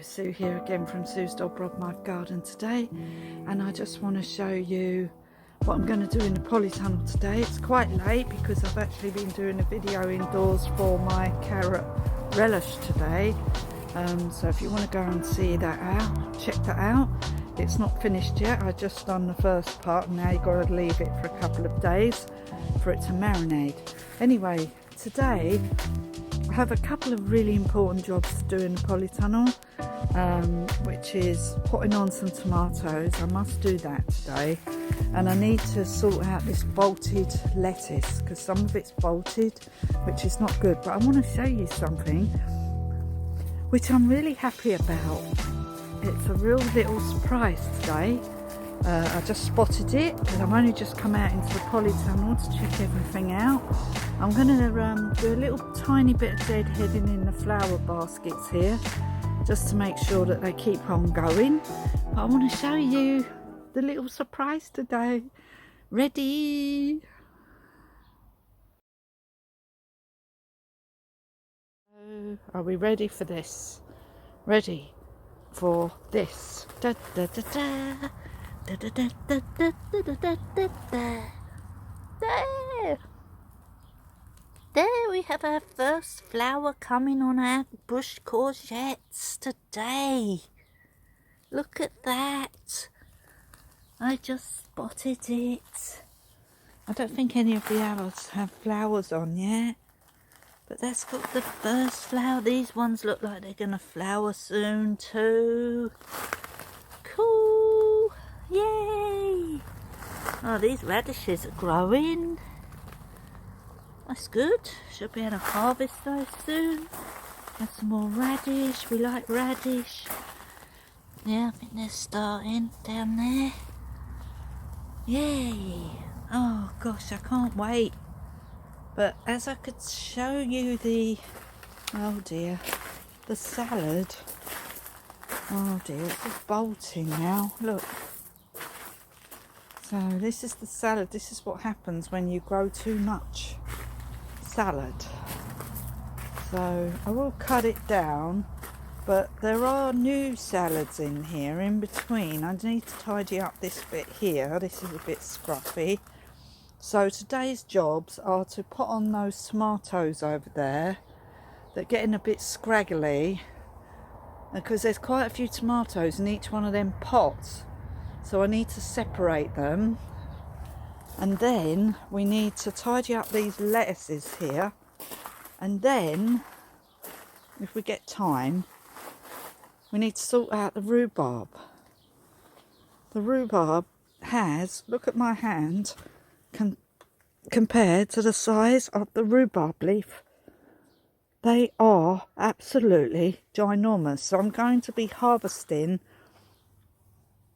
Sue here again from Sue's Dog Broadmouth Garden today, and I just want to show you what I'm going to do in the polytunnel today. It's quite late because I've actually been doing a video indoors for my carrot relish today, so if you want to go and see that out, check that out. It's not finished yet, I just done the first part and now you've got to leave it for a couple of days for it to marinate. Anyway, today I have a couple of really important jobs to do in the polytunnel, which is putting on some tomatoes. I must do that today, and I need to sort out this bolted lettuce because some of it's bolted, which is not good. But I want to show you something which I'm really happy about. It's a real little surprise today. I just spotted it and I've only just come out into the polytunnel to check everything out. I'm going to do a little tiny bit of deadheading in the flower baskets here just to make sure that they keep on going. But I want to show you the little surprise today. Ready? Are we ready for this? Ready for this? Da, da, da, da. Da, da, da, da, da, da, da, da, da. There we have our first flower coming on our bush courgettes today. Look at that. I just spotted it. I don't think any of the others have flowers on yet, but that's got the first flower. These ones look like they're going to flower soon too. Cool. Yay! Oh, these radishes are growing. That's good. Should be able to harvest those soon. Have some more radish. We like radish. Yeah, I think they're starting down there. Yay! Oh gosh, I can't wait. But as I could show you the, oh dear, the salad. Oh dear, it's just bolting now. Look. So this is the salad. This is what happens when you grow too much salad. So I will cut it down, but there are new salads in here in between. I need to tidy up this bit here. This is a bit scruffy. So today's jobs are to put on those tomatoes over there. They're getting a bit scraggly because there's quite a few tomatoes in each one of them pots. So I need to separate them, and then we need to tidy up these lettuces here, and then if we get time we need to sort out the rhubarb. The rhubarb has, look at my hand compared to the size of the rhubarb leaf, they are absolutely ginormous. So I'm going to be harvesting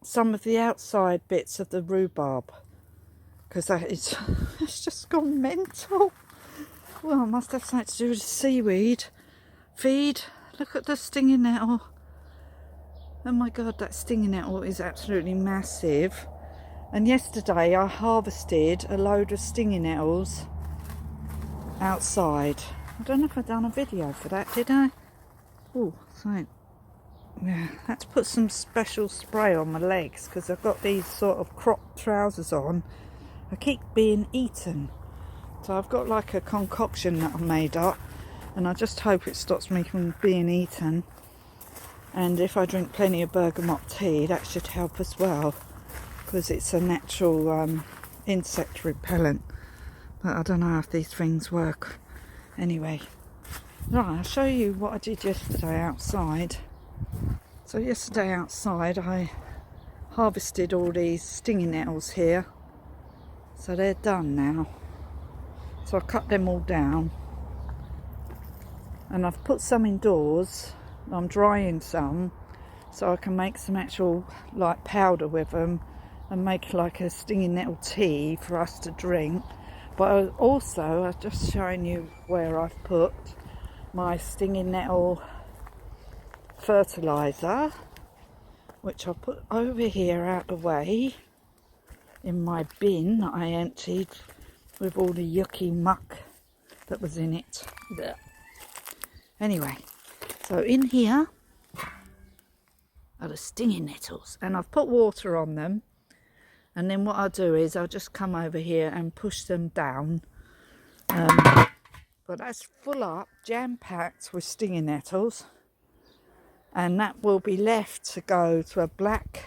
some of the outside bits of the rhubarb because it's just gone mental. Well, I must have something to do with the seaweed feed. Look at the stinging nettle. Oh my god, that stinging nettle is absolutely massive. And yesterday I harvested a load of stinging nettles outside. I don't know if I've done a video for that, did I? Oh, something. Yeah, I had to put some special spray on my legs because I've got these sort of crop trousers on. I keep being eaten. So I've got like a concoction that I made up, and I just hope it stops me from being eaten. And if I drink plenty of bergamot tea, that should help as well because it's a natural insect repellent. But I don't know if these things work. Anyway, right, I'll show you what I did yesterday outside. So yesterday outside I harvested all these stinging nettles here, so they're done now. So I cut them all down and I've put some indoors. I'm drying some so I can make some actual like powder with them and make like a stinging nettle tea for us to drink. But also I've just showing you where I've put my stinging nettle fertilizer, which I'll put over here out the way in my bin that I emptied with all the yucky muck that was in it. There. Anyway, so in here are the stinging nettles, and I've put water on them, and then what I'll do is I'll just come over here and push them down. But that's full up, jam-packed with stinging nettles, and that will be left to go to a black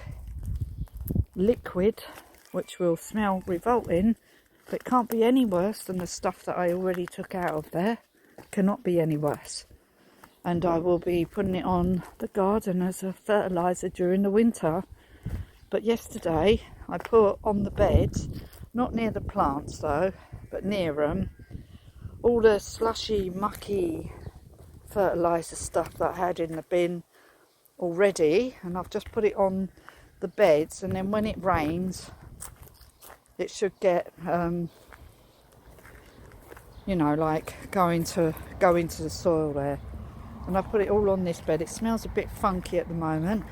liquid which will smell revolting, but it can't be any worse than the stuff that I already took out of there. Cannot be any worse. And I will be putting it on the garden as a fertilizer during the winter. But yesterday I put on the beds, not near the plants though, but near them, all the slushy, mucky fertilizer stuff that I had in the bin already, and I've just put it on the beds, and then when it rains it should get you know, like go into the soil there. And I put it all on this bed. It smells a bit funky at the moment,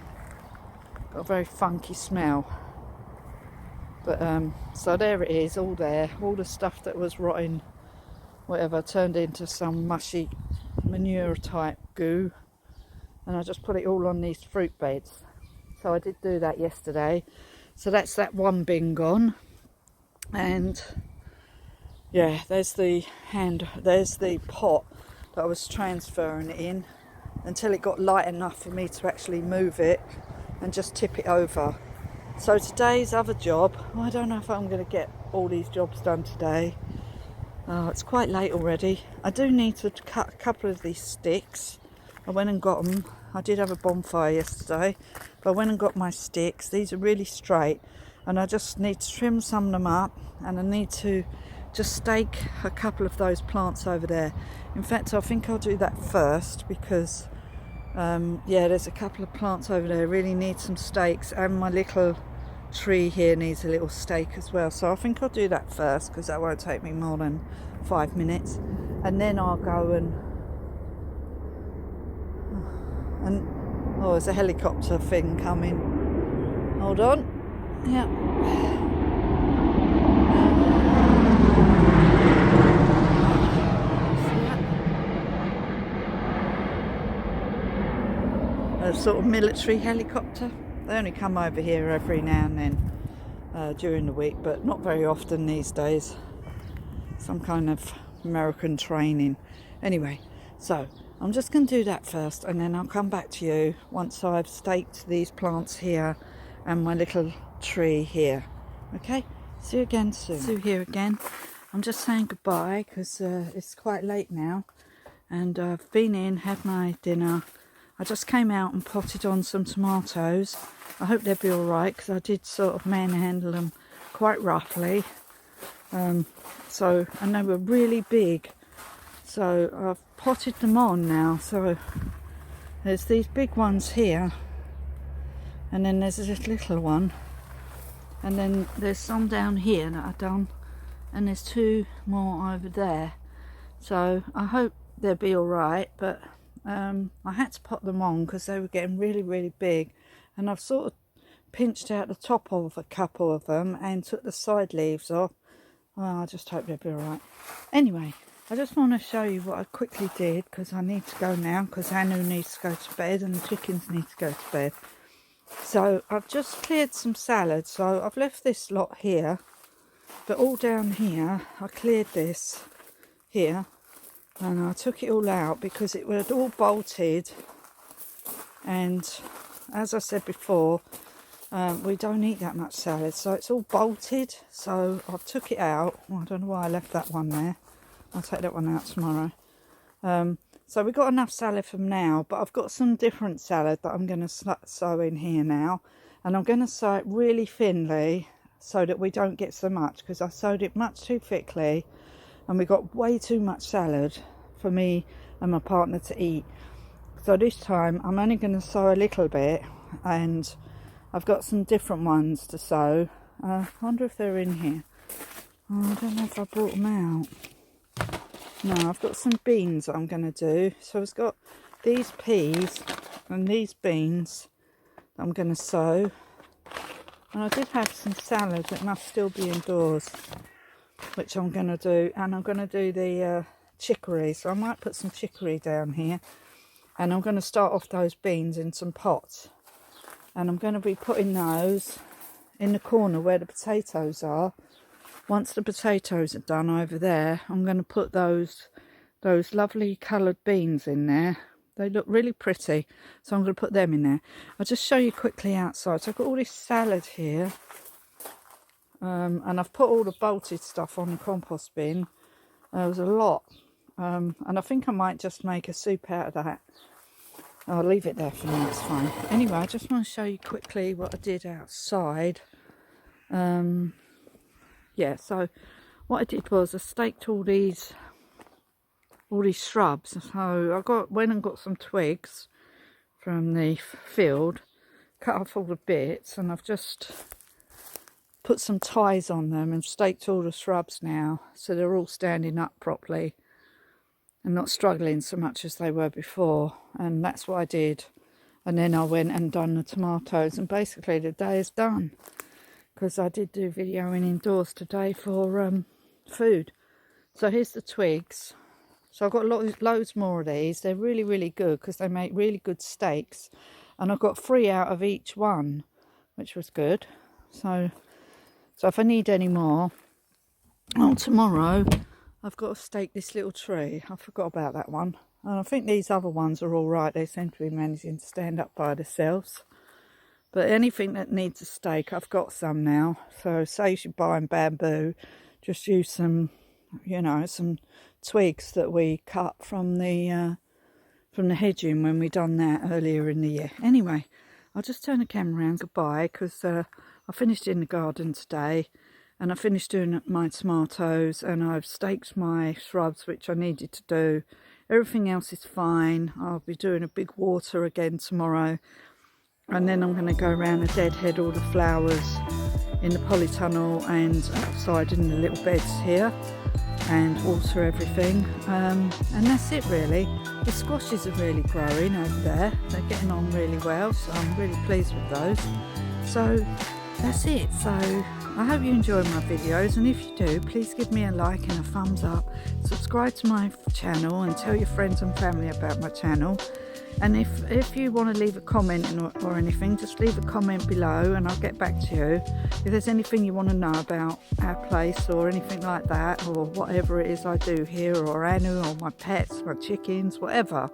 got a very funky smell, but so there it is, all there, all the stuff that was rotting, whatever, turned into some mushy manure type goo, and I just put it all on these fruit beds. So I did do that yesterday. So that's that one bin gone. And yeah, there's the pot that I was transferring it in until it got light enough for me to actually move it and just tip it over. So today's other job, well, I don't know if I'm going to get all these jobs done today. It's quite late already. I do need to cut a couple of these sticks. I went and got them. I did have a bonfire yesterday, but I went and got my sticks. These are really straight, and I just need to trim some of them up, and I need to just stake a couple of those plants over there. In fact, I think I'll do that first because yeah, there's a couple of plants over there really need some stakes, and my little tree here needs a little stake as well. So I think I'll do that first because that won't take me more than 5 minutes, and then I'll go and oh, there's a helicopter thing coming. Hold on. Yeah. A sort of military helicopter. They only come over here every now and then during the week, but not very often these days. Some kind of American training. Anyway, so I'm just going to do that first, and then I'll come back to you once I've staked these plants here and my little tree here. Okay, see you again soon. See you here again. I'm just saying goodbye because it's quite late now, and I've been in, had my dinner. I just came out and potted on some tomatoes. I hope they'll be all right because I did sort of manhandle them quite roughly. And they were really big. So I've potted them on now. So there's these big ones here, and then there's this little one, and then there's some down here that I've done, and there's 2 more over there. So I hope they'll be all right, but I had to pot them on because they were getting really, really big, and I've sort of pinched out the top of a couple of them and took the side leaves off. Well, I just hope they'll be all right. Anyway, I just want to show you what I quickly did because I need to go now because Anu needs to go to bed and the chickens need to go to bed. So I've just cleared some salad. So I've left this lot here, but all down here I cleared this here, and I took it all out because it was all bolted, and as I said before, we don't eat that much salad, so it's all bolted. So I've took it out. Well, I don't know why I left that one there. I'll take that one out tomorrow. So we've got enough salad from now, but I've got some different salad that I'm going to sow in here now, and I'm going to sow it really thinly so that we don't get so much, because I sowed it much too thickly and we got way too much salad for me and my partner to eat. So this time I'm only going to sow a little bit, and I've got some different ones to sow. I wonder if they're in here. Oh, I don't know if I brought them out. No, I've got some beans that I'm going to do. So I've got these peas and these beans that I'm going to sow. And I did have some salad that must still be indoors, which I'm going to do. And I'm going to do the chicory. So I might put some chicory down here. And I'm going to start off those beans in some pots. and I'm going to be putting those in the corner where the potatoes are. Once the potatoes are done over there, I'm going to put those lovely coloured beans in there. They look really pretty, so I'm going to put them in there. I'll just show you quickly outside. So I've got all this salad here, and I've put all the bolted stuff on the compost bin. There was a lot, and I think I might just make a soup out of that. I'll leave it there for now, it's fine. Anyway, I just want to show you quickly what I did outside. Yeah, so what I did was I staked all these shrubs. So I went and got some twigs from the field, cut off all the bits, and I've just put some ties on them and staked all the shrubs now, so they're all standing up properly and not struggling so much as they were before. And that's what I did. And then I went and done the tomatoes, and basically the day is done, because I did do videoing indoors today for food. So here's the twigs. So I've got loads more of these. They're really, really good because they make really good stakes. And I've got 3 out of each one, which was good. So if I need any more, tomorrow I've got to stake this little tree. I forgot about that one. And I think these other ones are all right. They seem to be managing to stand up by themselves. But anything that needs a stake, I've got some now. So say you're buying bamboo, just use some, some twigs that we cut from the hedging when we done that earlier in the year. Anyway, I'll just turn the camera around. Goodbye, because I finished in the garden today, and I finished doing my tomatoes, and I've staked my shrubs, which I needed to do. Everything else is fine. I'll be doing a big water again tomorrow. And then I'm going to go around and deadhead all the flowers in the polytunnel and outside in the little beds here, and water everything. And that's it really. The squashes are really growing over there. They're getting on really well, so I'm really pleased with those. So that's it. So I hope you enjoy my videos, and if you do, please give me a like and a thumbs up. Subscribe to my channel and tell your friends and family about my channel. And if you want to leave a comment or anything, just leave a comment below and I'll get back to you. If there's anything you want to know about our place or anything like that, or whatever it is I do here, or Anu, or my pets, my chickens, whatever,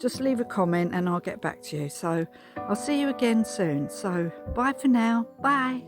just leave a comment and I'll get back to you. So I'll see you again soon. So bye for now. Bye.